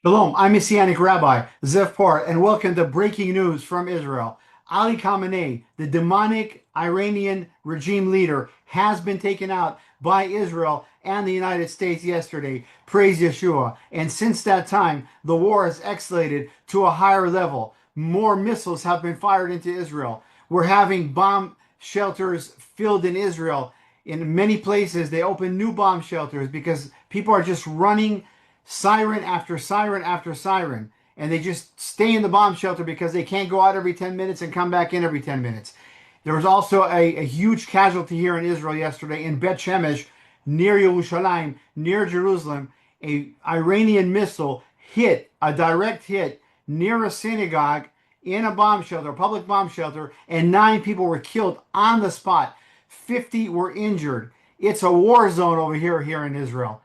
Shalom, I'm Messianic Rabbi, Zev Porat, and welcome to breaking news from Israel. Ali Khamenei, the demonic Iranian regime leader, has been taken out by Israel and the United States yesterday. Praise Yeshua. And since that time, the war has escalated to a higher level. More missiles have been fired into Israel. We're having bomb shelters filled in Israel. In many places, they open new bomb shelters because people are just running siren after siren after siren, and they just stay in the bomb shelter because they can't go out every 10 minutes and come back in every 10 minutes. There was also a huge casualty here in Israel yesterday in Bet Shemesh, near Yerushalayim, near Jerusalem. A Iranian missile hit, a direct hit, near a synagogue in a bomb shelter, a public bomb shelter, and 9 people were killed on the spot. 50 were injured. It's a war zone over here in Israel.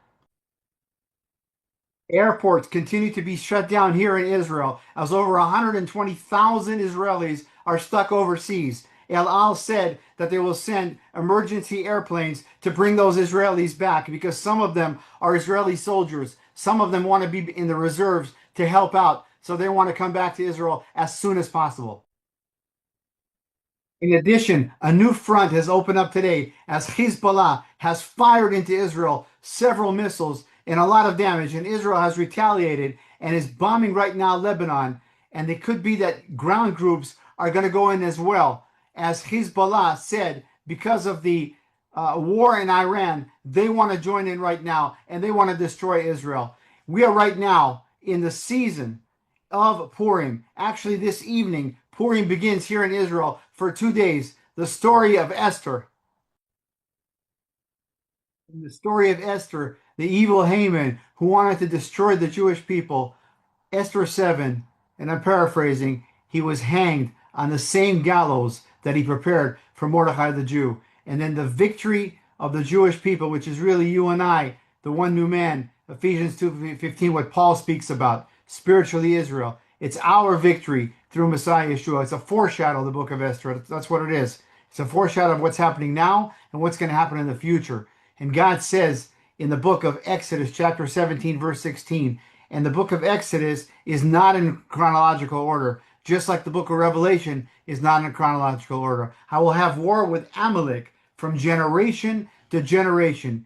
Airports continue to be shut down here in Israel as over 120,000 Israelis are stuck overseas. El Al said that they will send emergency airplanes to bring those Israelis back because some of them are Israeli soldiers. Some of them want to be in the reserves to help out, so they want to come back to Israel as soon as possible. In addition, a new front has opened up today as Hezbollah has fired into Israel several missiles and a lot of damage, and Israel has retaliated and is bombing right now Lebanon. And it could be that ground groups are going to go in as well. As Hezbollah said, because of the war in Iran, they want to join in right now and they want to destroy Israel. We are right now in the season of Purim. Actually, this evening, Purim begins here in Israel for 2 days. The story of Esther. In the story of Esther, the evil Haman who wanted to destroy the Jewish people, Esther 7, and I'm paraphrasing, he was hanged on the same gallows that he prepared for Mordecai the Jew. And then the victory of the Jewish people, which is really you and I, the one new man, Ephesians 2:15, what Paul speaks about, spiritually Israel. It's our victory through Messiah Yeshua. It's a foreshadow of the book of Esther. That's what it is. It's a foreshadow of what's happening now and what's going to happen in the future. And God says in the book of Exodus, chapter 17, verse 16, and the book of Exodus is not in chronological order, just like the book of Revelation is not in chronological order. I will have war with Amalek from generation to generation.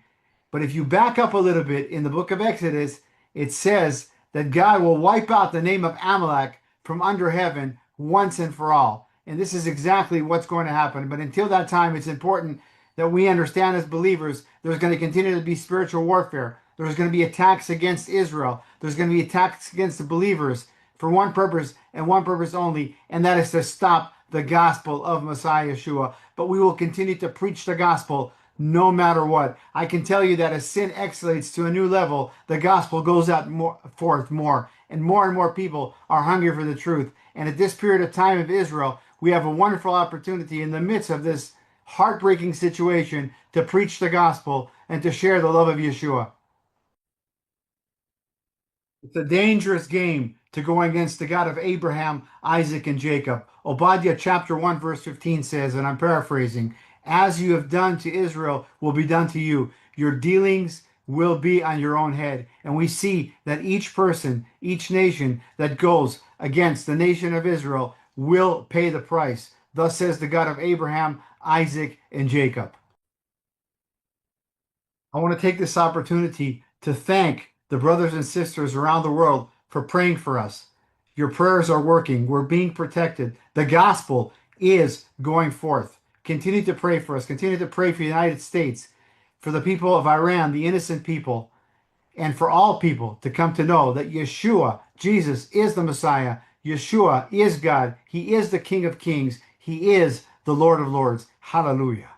But if you back up a little bit in the book of Exodus, it says that God will wipe out the name of Amalek from under heaven once and for all. And this is exactly what's going to happen. But until that time, it's important that we understand as believers there's going to continue to be spiritual warfare. There's going to be attacks against Israel. There's going to be attacks against the believers for one purpose and one purpose only, and that is to stop the gospel of Messiah Yeshua. But we will continue to preach the gospel no matter what. I can tell you that as sin escalates to a new level, the gospel goes out forth more, and more people are hungry for the truth. And at this period of time of Israel, we have a wonderful opportunity in the midst of this heartbreaking situation to preach the gospel and to share the love of Yeshua. It's a dangerous game to go against the God of Abraham, Isaac, and Jacob. Obadiah chapter 1 verse 15 says, and I'm paraphrasing, as you have done to Israel will be done to you. Your dealings will be on your own head. And we see that each person, each nation that goes against the nation of Israel will pay the price. Thus says the God of Abraham, Isaac, and Jacob. I want to take this opportunity to thank the brothers and sisters around the world for praying for us. Your prayers are working. We're being protected. The gospel is going forth. Continue to pray for us. Continue to pray for the United States, for the people of Iran, the innocent people, and for all people to come to know that Yeshua, Jesus, is the Messiah. Yeshua is God. He is the King of Kings. He is the Lord of Lords. Hallelujah.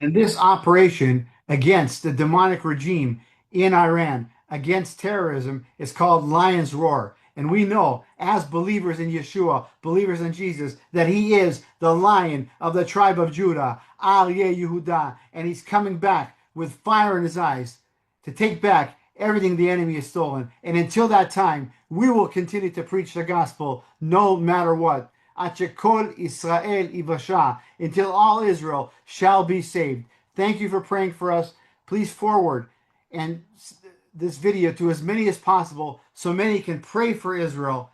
And this operation against the demonic regime in Iran, against terrorism, is called Lion's Roar. And we know, as believers in Yeshua, believers in Jesus, that he is the Lion of the tribe of Judah, Al Yehudah, and he's coming back with fire in his eyes to take back everything the enemy has stolen. And until that time, we will continue to preach the gospel no matter what. Achekol Israel Ivasha, until all Israel shall be saved. Thank you for praying for us. Please forward and this video to as many as possible so many can pray for Israel.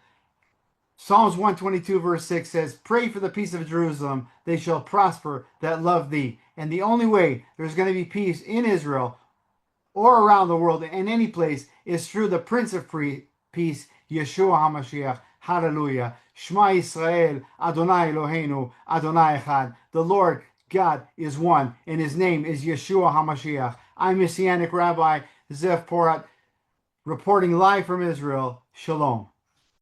Psalms 122 verse 6 says, "Pray for the peace of Jerusalem. They shall prosper that love thee." And the only way there's going to be peace in Israel or around the world in any place is through the Prince of Peace, Yeshua HaMashiach. Hallelujah. Shema Yisrael, Adonai Eloheinu, Adonai Echad. The Lord God is one, and his name is Yeshua HaMashiach. I'm Messianic Rabbi Zev Porat, reporting live from Israel. Shalom.